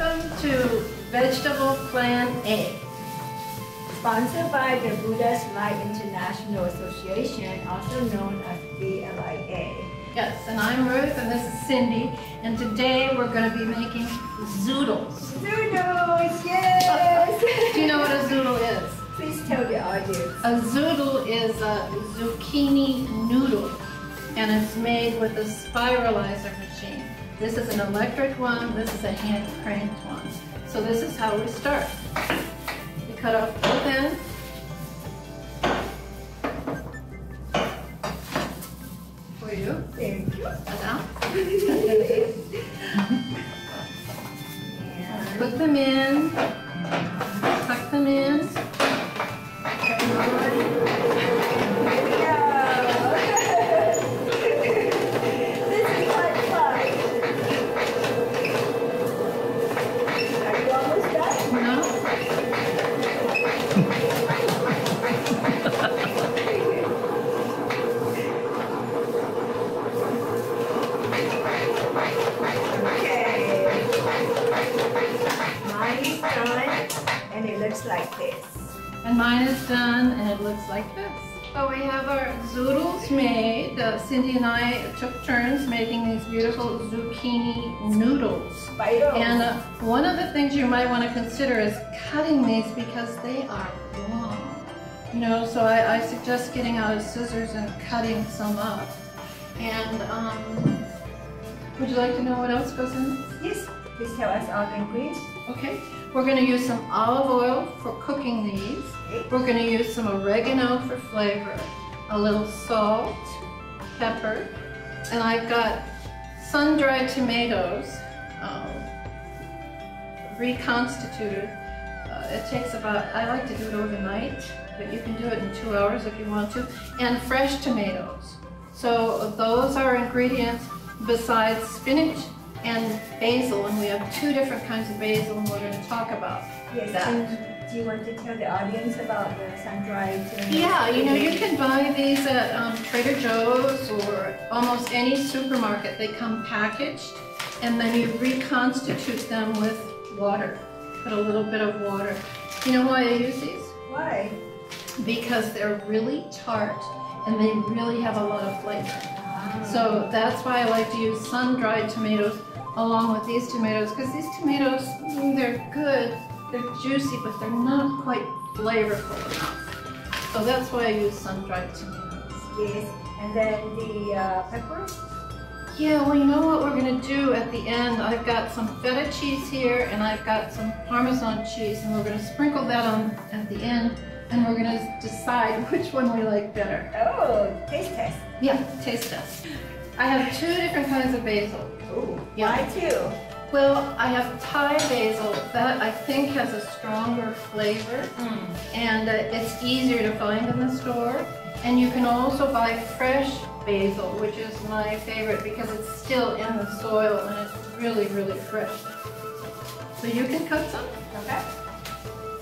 Welcome to Vegetable Plan A. Sponsored by the Buddha's Light International Association, also known as BLIA. Yes, and I'm Ruth, and this is Cindy, and today we're going to be making Zoodles. Zoodles, yes! Do you know what a Zoodle is? Please tell the audience. A Zoodle is a zucchini noodle, and it's made with a spiralizer machine. This is an electric one, this is a hand cranked one. So this is how we start. We cut off both ends. For you. Thank you. Now. Put them in. Tuck them in. Like this. And mine is done, and it looks like this. So we have our Zoodles made. Cindy and I took turns making these beautiful zucchini noodles. And one of the things you might want to consider is cutting these because they are long. You know, so I suggest getting out a scissors and cutting some up. And would you like to know what else goes in? Yes, please tell us all the ingredients. Okay. We're going to use some olive oil for cooking these. We're going to use some oregano for flavor, a little salt, pepper, and I've got sun-dried tomatoes, reconstituted. It takes about, I like to do it overnight, but you can do it in 2 hours if you want to, and fresh tomatoes. So those are ingredients besides spinach and basil, and we have 2 different kinds of basil, and we're going to talk about that. And do you want to tell the audience about the sun-dried tomatoes? Yeah, you know, you can buy these at Trader Joe's or almost any supermarket. They come packaged, and then you reconstitute them with water. Put a little bit of water. You know why I use these? Why? Because they're really tart, and they really have a lot of flavor. So that's why I like to use sun-dried tomatoes along with these tomatoes, because these tomatoes, they're good, they're juicy, but they're not quite flavorful enough. So that's why I use sun-dried tomatoes. Yes, and then the pepper? Yeah, well, you know what we're going to do at the end? I've got some feta cheese here, and I've got some Parmesan cheese, and we're going to sprinkle that on at the end, and we're going to decide which one we like better. Oh, taste test. Yeah, taste test. I have 2 different kinds of basil. Ooh, yeah. Why 2? Well, I have Thai basil that I think has a stronger flavor, and it's easier to find in the store. And you can also buy fresh basil, which is my favorite because it's still in the soil and it's really, really fresh. So you can cut some. Okay.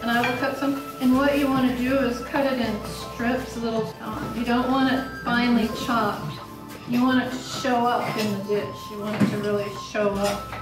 And I will cut some. And what you want to do is cut it in strips, little. You don't want it finely chopped. You want it to show up in the dish. You want it to really show up.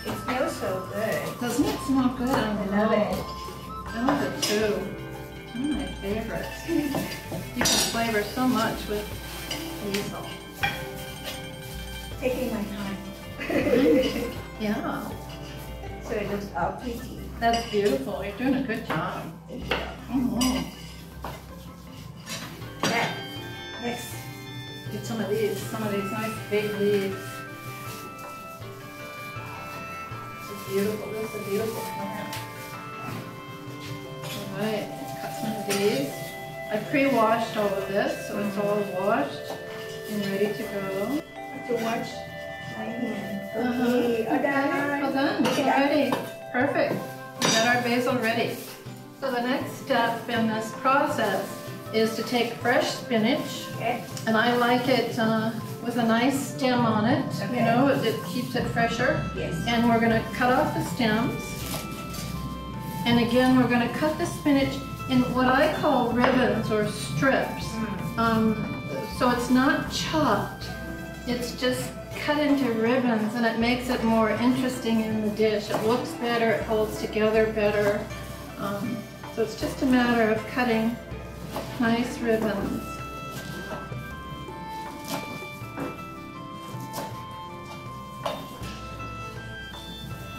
It smells so good. Doesn't it smell good? I love it. I love it too. One of my favorites. You can flavor so much with basil. Taking my time. Yeah. So it looks all pretty. That's beautiful. You're doing a good job. Yeah. Next. Get some of these nice big leaves. This is beautiful. This is a beautiful plant. All right, cut some of these. I pre-washed all of this, so it's all washed and ready to go. To wash my hand. Okay, all done. All done. It's ready. Perfect. We got our basil ready. So the next step in this process is to take fresh spinach, and I like it with a nice stem on it. You know, it keeps it fresher. Yes. And we're going to cut off the stems. And again, we're going to cut the spinach in what I call ribbons or strips. So it's not chopped. It's just cut into ribbons, and it makes it more interesting in the dish. It looks better, it holds together better. So it's just a matter of cutting nice ribbons.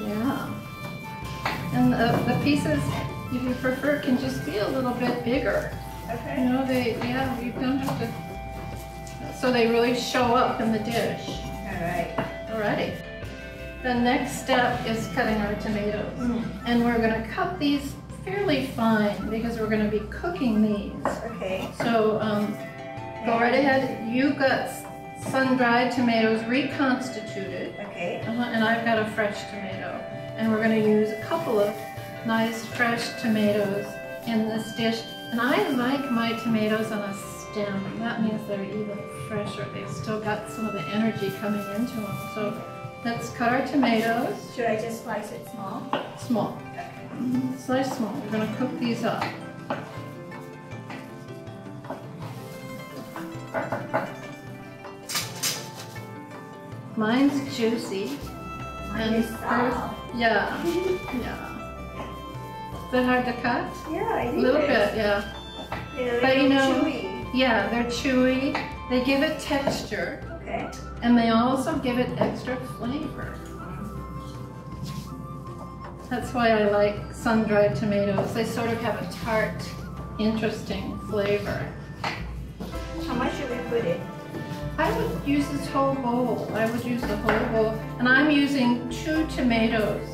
Yeah. And the pieces, if you prefer, can just be a little bit bigger. Okay. You know, you don't have to, so they really show up in the dish. All right. Alrighty. The next step is cutting our tomatoes. And we're gonna cut these fairly fine because we're gonna be cooking these. Okay. So go right ahead. You've got sun-dried tomatoes reconstituted. Okay. And I've got a fresh tomato. And we're going to use a couple of nice fresh tomatoes in this dish. And I like my tomatoes on a stem. That means they're even fresher. They've still got some of the energy coming into them. So let's cut our tomatoes. Should I just slice it small? Small. Slice small. We're going to cook these up. Mine's juicy. Mine is soft. Yeah. Is that hard to cut? Yeah, I think A little bit, yeah. They're But you know, chewy. yeah, they're chewy. They give it texture. Okay. And they also give it extra flavor. That's why I like sun-dried tomatoes. They sort of have a tart, interesting flavor. How much should we put in? I would use this whole bowl. I would use the whole bowl. And I'm using 2 tomatoes.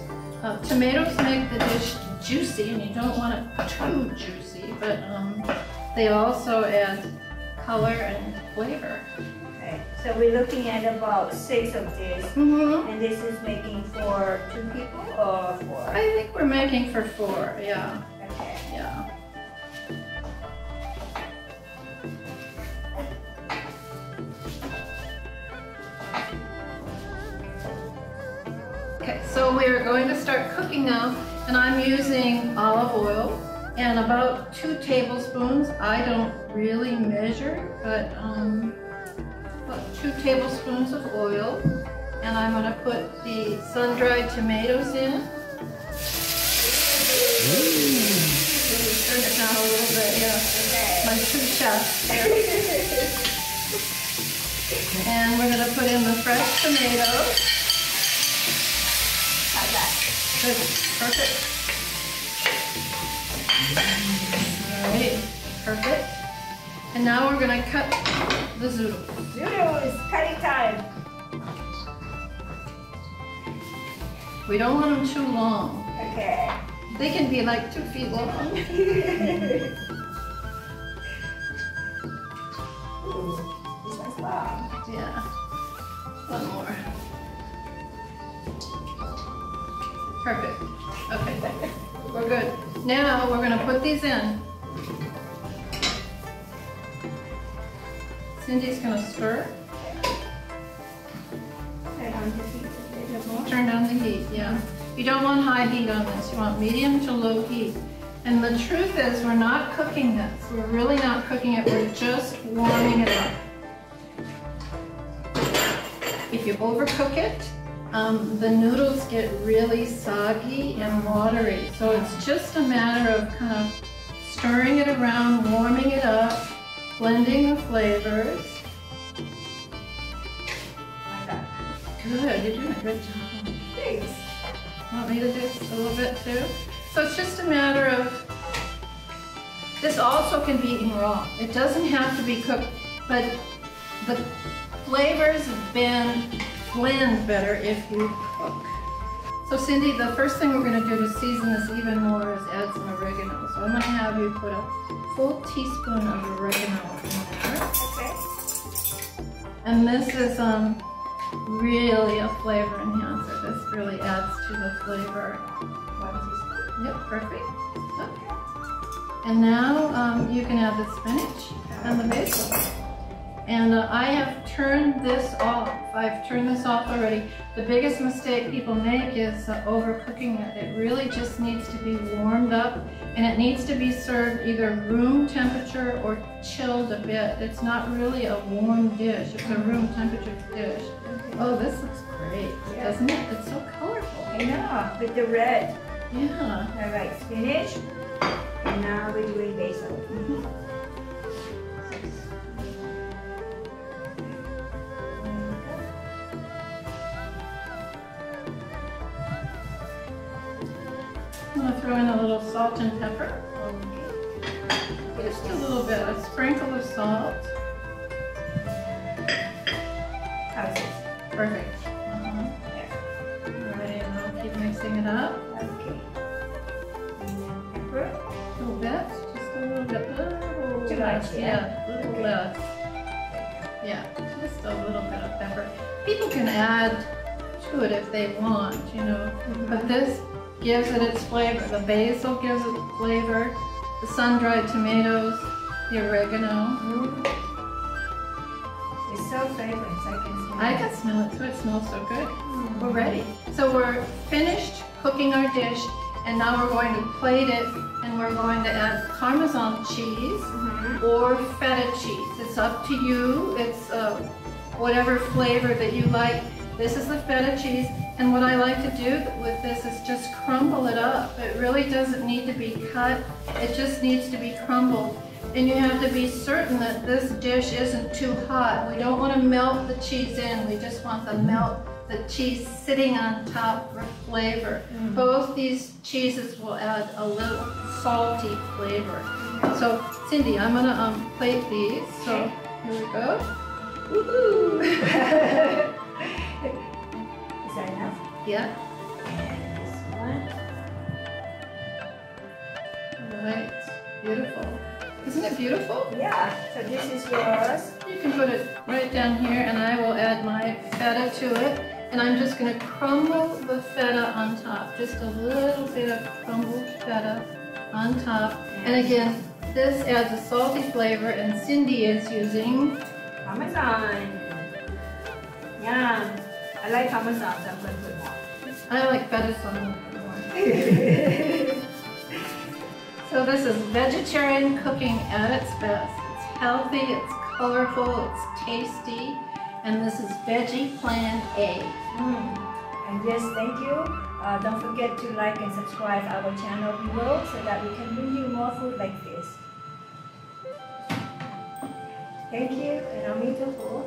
Tomatoes make the dish juicy, and you don't want it too juicy, but they also add color and flavor. Okay, so we're looking at about 6 of this. And this is making for 2 people or 4? I think we're making for 4, yeah. Okay. Yeah. Okay, so we're going to start cooking now, and I'm using olive oil and about 2 tablespoons. I don't really measure, but about 2 tablespoons of oil, and I'm going to put the sun-dried tomatoes in. Turn it down a little bit, yeah. Okay. My 2 chefs there. And we're going to put in the fresh tomatoes. How's that? Good, perfect. All right, perfect. And now we're going to cut the zoodles. Zoodles, cutting time. We don't want them too long. Okay. They can be like 2 feet long. Ooh, this one's long. Yeah, one more. Perfect. Okay, we're good. Now we're going to put these in. Cindy's going to stir. Turn on the heat a little more. Turn down the heat, yeah. You don't want high heat on this. You want medium to low heat. And the truth is, we're not cooking this. We're really not cooking it. We're just warming it up. If you overcook it, the noodles get really soggy and watery. So it's just a matter of kind of stirring it around, warming it up, blending the flavors. Like that. Good, you're doing a good job. Thanks. Want me to do a little bit too? So it's just a matter of, this also can be eaten raw. It doesn't have to be cooked, but the flavors blend better if you cook. So Cindy, the first thing we're going to do to season this even more is add some oregano. So I'm going to have you put a full teaspoon of oregano in there. Okay. And this is really a flavor enhancer. This really adds to the flavor. 1 teaspoon. Yep, perfect. Okay. And now you can add the spinach and the basil. And I have turned this off. I've turned this off already. The biggest mistake people make is overcooking it. It really just needs to be warmed up, and it needs to be served either room temperature or chilled a bit. It's not really a warm dish. It's a room temperature dish. Okay. Oh, this looks great, doesn't it? It's so colorful. I know, with the red. Yeah. All right, spinach. And now we're doing basil. I'm going to throw in a little salt and pepper. Okay. Just a little bit, a sprinkle of salt. How's this? Perfect. Alright, and I'll keep mixing it up. Okay. Pepper. A little bit, just a little bit. Too less, much, yeah? A little less. Yeah, just a little bit of pepper. People can add to it if they want, you know. But this gives it its flavor. The basil gives it flavor. The sun-dried tomatoes, the oregano. It's so fragrant, I can smell it too. It smells so good. We're ready. So we're finished cooking our dish, and now we're going to plate it, and we're going to add Parmesan cheese or Feta cheese. It's up to you. It's whatever flavor that you like. This is the Feta cheese, and what I like to do with this is just crumble it up. It really doesn't need to be cut. It just needs to be crumbled. And you have to be certain that this dish isn't too hot. We don't want to melt the cheese in. We just want to melt the cheese sitting on top for flavor. Both these cheeses will add a little salty flavor. So Cindy, I'm going to plate these. So here we go. Woohoo! Is that enough? Yeah. And this one. All right. Beautiful. Isn't it beautiful? Yeah. So this is yours. You can put it right down here, and I will add my feta to it. And I'm just going to crumble the feta on top. Just a little bit of crumbled feta on top. And again, this adds a salty flavor, and Cindy is using Parmesan. Yum. I like Parmesan, so I'm going to put more. I like feta some more. So this is vegetarian cooking at its best. It's healthy, it's colorful, it's tasty, and this is Vege Plan A. And yes, thank you. Don't forget to like and subscribe our channel below so that we can bring you more food like this. Thank you, and I'll meet you for